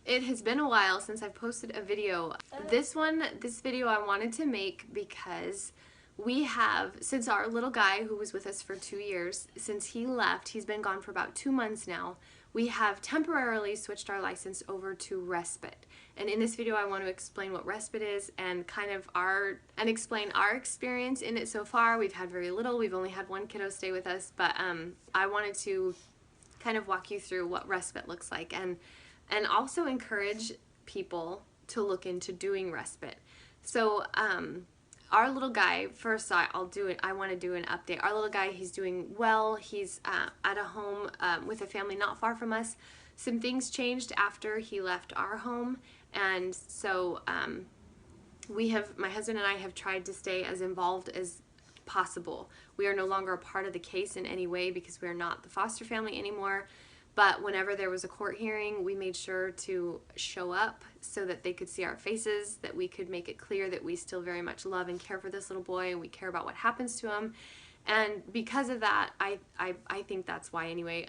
It has been a while since I've posted a video. This video I wanted to make because we have, since our little guy who was with us for 2 years, since he left, he's been gone for about 2 months now, we have temporarily switched our license over to respite. And in this video I want to explain what respite is and explain our experience in it so far. We've had very little, we've only had one kiddo stay with us, but I wanted to kind of walk you through what respite looks like and also encourage people to look into doing respite. So our little guy, first I want to do an update. Our little guy, he's doing well. He's at a home with a family not far from us. Some things changed after he left our home, and so my husband and I have tried to stay as involved as possible. We are no longer a part of the case in any way because we are not the foster family anymore. But whenever there was a court hearing, we made sure to show up so that they could see our faces, that we could make it clear that we still very much love and care for this little boy and we care about what happens to him. And because of that, I think that's why anyway,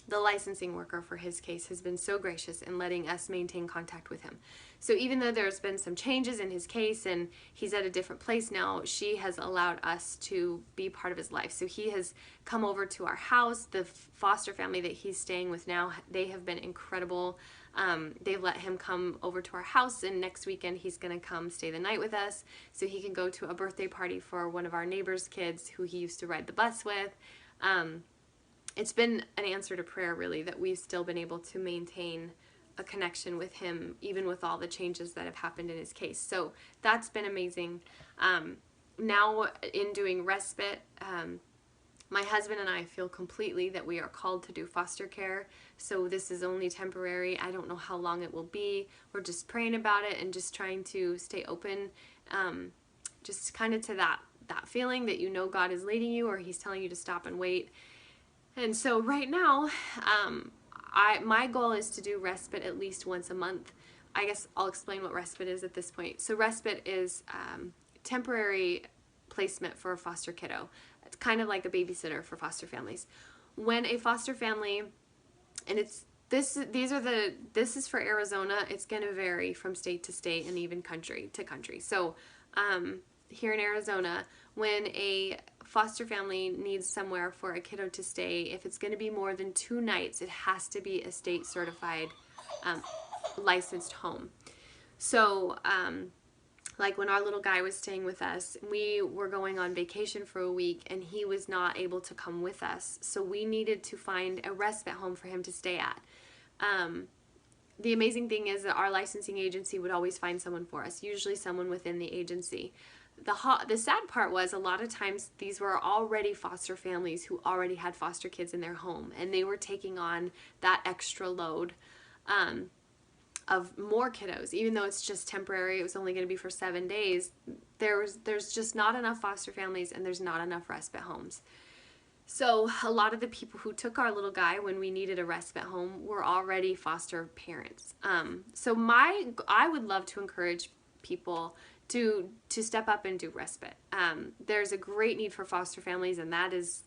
the licensing worker for his case has been so gracious in letting us maintain contact with him. So even though there's been some changes in his case and he's at a different place now, she has allowed us to be part of his life. So he has come over to our house. The foster family that he's staying with now, they have been incredible. They've let him come over to our house, and next weekend he's going to come stay the night with us so he can go to a birthday party for one of our neighbor's kids who he used to ride the bus with. It's been an answer to prayer, really, that we've still been able to maintain a connection with him, even with all the changes that have happened in his case. So that's been amazing. Now, in doing respite, my husband and I feel completely that we are called to do foster care. So this is only temporary. I don't know how long it will be. We're just praying about it and just trying to stay open, just kind of to that feeling that you know God is leading you, or He's telling you to stop and wait. And so right now, my goal is to do respite at least once a month. I guess I'll explain what respite is at this point. So respite is temporary placement for a foster kiddo. It's kind of like a babysitter for foster families. When a foster family, and this is for Arizona. It's going to vary from state to state and even country to country. So here in Arizona, when a foster family needs somewhere for a kiddo to stay, if it's going to be more than 2 nights, it has to be a state certified licensed home. So like when our little guy was staying with us, we were going on vacation for a week and he was not able to come with us, so we needed to find a respite home for him to stay at. The amazing thing is that our licensing agency would always find someone for us, usually someone within the agency. The sad part was a lot of times these were already foster families who already had foster kids in their home, and they were taking on that extra load of more kiddos. Even though it's just temporary, it was only going to be for 7 days, there's just not enough foster families and there's not enough respite homes. So a lot of the people who took our little guy when we needed a respite home were already foster parents. So I would love to encourage people to step up and do respite. There's a great need for foster families, and that is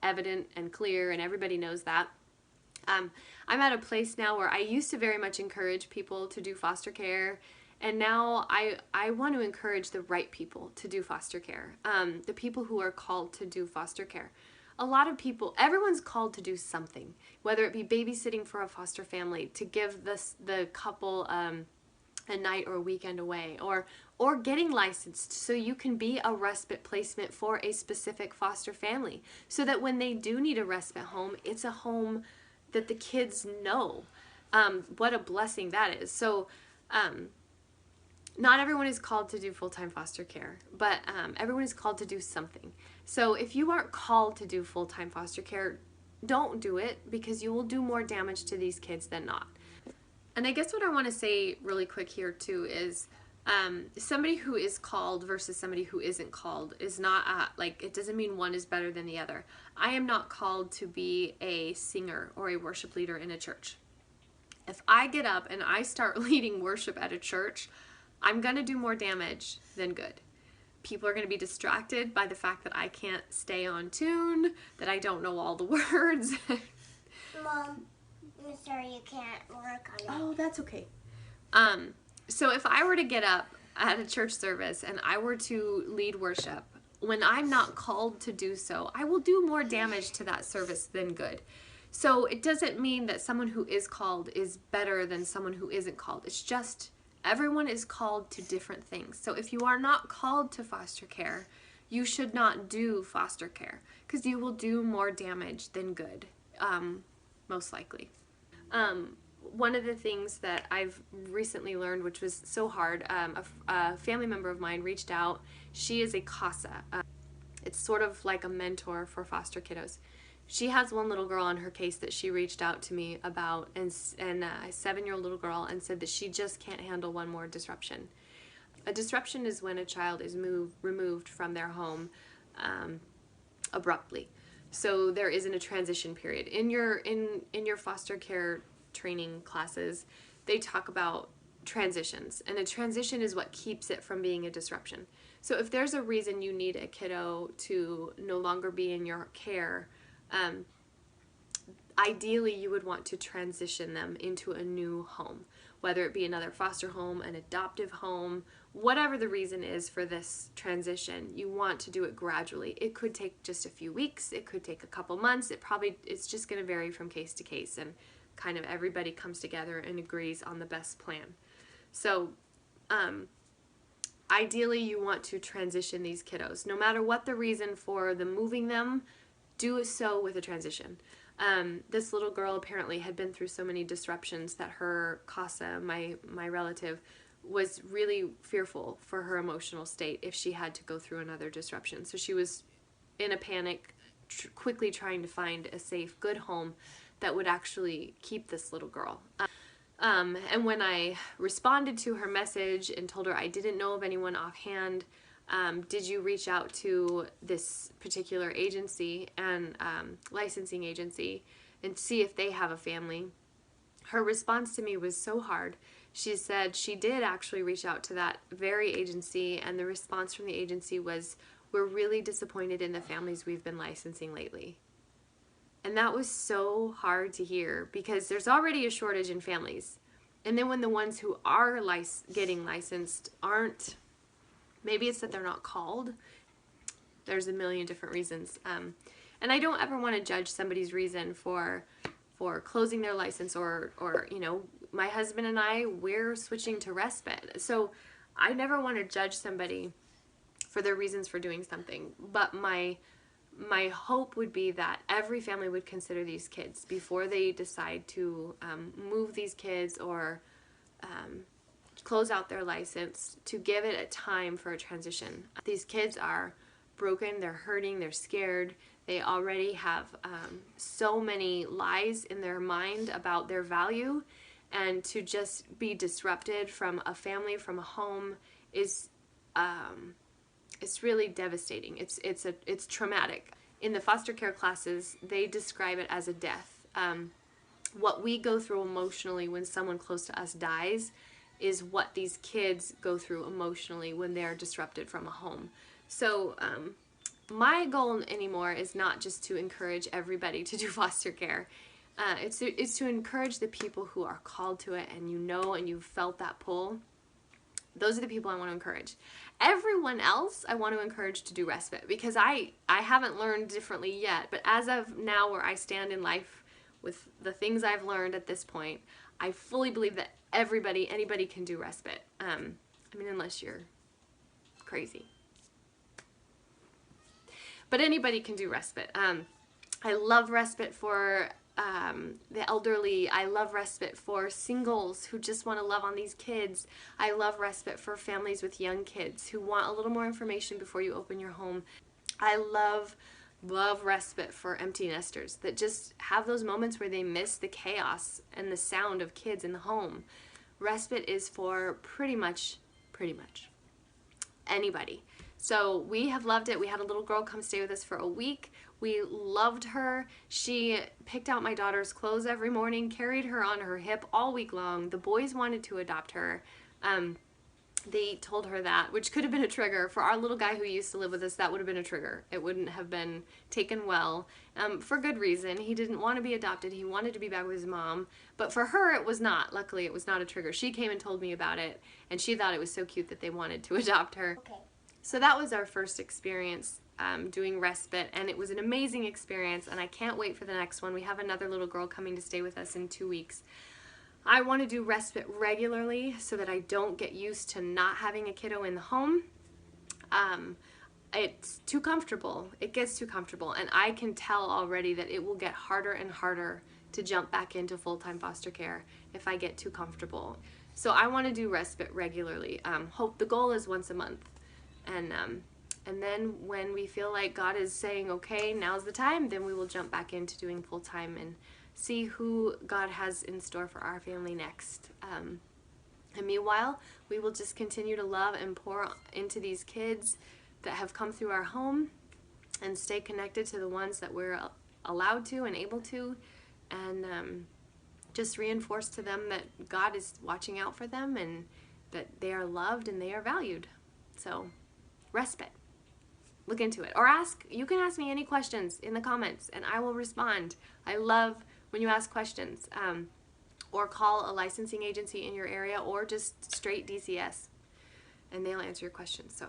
evident and clear, and everybody knows that. I'm at a place now where I used to very much encourage people to do foster care, and now I want to encourage the right people to do foster care, the people who are called to do foster care. A lot of people, everyone's called to do something, whether it be babysitting for a foster family, to give the couple a night or a weekend away, or getting licensed so you can be a respite placement for a specific foster family, so that when they do need a respite home, it's a home that the kids know. What a blessing that is. So not everyone is called to do full-time foster care, but everyone is called to do something. So if you aren't called to do full-time foster care, don't do it, because you will do more damage to these kids than not. And I guess what I want to say really quick here too is somebody who is called versus somebody who isn't called is not like, it doesn't mean one is better than the other. I am not called to be a singer or a worship leader in a church. If I get up and I start leading worship at a church, I'm going to do more damage than good. People are going to be distracted by the fact that I can't stay on tune, that I don't know all the words. Mom, sorry, you can't work on it. Oh, that's okay. So if I were to get up at a church service and I were to lead worship, when I'm not called to do so, I will do more damage to that service than good. So it doesn't mean that someone who is called is better than someone who isn't called. It's just everyone is called to different things. So if you are not called to foster care, you should not do foster care because you will do more damage than good, most likely. One of the things that I've recently learned, which was so hard, a family member of mine reached out. She is a CASA. It's sort of like a mentor for foster kiddos. She has one little girl on her case that she reached out to me about, and a 7-year-old little girl, and said that she just can't handle one more disruption. A disruption is when a child is removed from their home abruptly. So there isn't a transition period. In your foster care training classes, they talk about transitions, and a transition is what keeps it from being a disruption. So if there's a reason you need a kiddo to no longer be in your care, ideally you would want to transition them into a new home, whether it be another foster home, an adoptive home, whatever the reason is for this transition. You want to do it gradually. It could take just a few weeks, it could take a couple months, it's just going to vary from case to case, and kind of everybody comes together and agrees on the best plan. So ideally you want to transition these kiddos. No matter what the reason for the moving them, do so with a transition. This little girl apparently had been through so many disruptions that her CASA, my relative, was really fearful for her emotional state if she had to go through another disruption. So she was in a panic, quickly trying to find a safe, good home that would actually keep this little girl. And when I responded to her message and told her I didn't know of anyone offhand, did you reach out to this particular agency and licensing agency and see if they have a family? Her response to me was so hard. She said she did actually reach out to that very agency, and the response from the agency was, "We're really disappointed in the families we've been licensing lately." And that was so hard to hear because there's already a shortage in families. And then when the ones who are getting licensed aren't, maybe it's that they're not called. There's a million different reasons. And I don't ever want to judge somebody's reason for closing their license or you know, my husband and I, we're switching to respite. So I never want to judge somebody for their reasons for doing something. But my hope would be that every family would consider these kids before they decide to move these kids or close out their license, to give it a time for a transition. These kids are broken, they're hurting, they're scared. They already have so many lies in their mind about their value, and to just be disrupted from a family, from a home, is it's really devastating. It's traumatic. In the foster care classes, they describe it as a death. What we go through emotionally when someone close to us dies is what these kids go through emotionally when they're disrupted from a home. So my goal anymore is not just to encourage everybody to do foster care. It's to encourage the people who are called to it, and you know, and you've felt that pull. Those are the people I want to encourage. Everyone else I want to encourage to do respite, because I haven't learned differently yet, but as of now where I stand in life with the things I've learned at this point, I fully believe that anybody can do respite. I mean, unless you're crazy. But anybody can do respite. I love respite for the elderly. I love respite for singles who just want to love on these kids. I love respite for families with young kids who want a little more information before you open your home. I love respite for empty nesters that just have those moments where they miss the chaos and the sound of kids in the home. Respite is for pretty much anybody. So we have loved it. We had a little girl come stay with us for a week. We loved her. She picked out my daughter's clothes every morning, carried her on her hip all week long. The boys wanted to adopt her. they told her that, which could have been a trigger. For our little guy who used to live with us, that would have been a trigger. It wouldn't have been taken well, for good reason. He didn't want to be adopted. He wanted to be back with his mom. But for her, it was not. Luckily, it was not a trigger. She came and told me about it, and she thought it was so cute that they wanted to adopt her. Okay. So that was our first experience doing respite, and it was an amazing experience, and I can't wait for the next one. We have another little girl coming to stay with us in 2 weeks. I want to do respite regularly so that I don't get used to not having a kiddo in the home. It's too comfortable. It gets too comfortable, and I can tell already that it will get harder and harder to jump back into full-time foster care if I get too comfortable. So I want to do respite regularly. The goal is once a month, and then when we feel like God is saying, okay, now's the time, then we will jump back into doing full-time and see who God has in store for our family next. And meanwhile, we will just continue to love and pour into these kids that have come through our home and stay connected to the ones that we're allowed to and able to, and just reinforce to them that God is watching out for them and that they are loved and they are valued. So, respite. Look into it. Or you can ask me any questions in the comments and I will respond. I love when you ask questions, or call a licensing agency in your area, or just straight DCS, and they'll answer your questions. So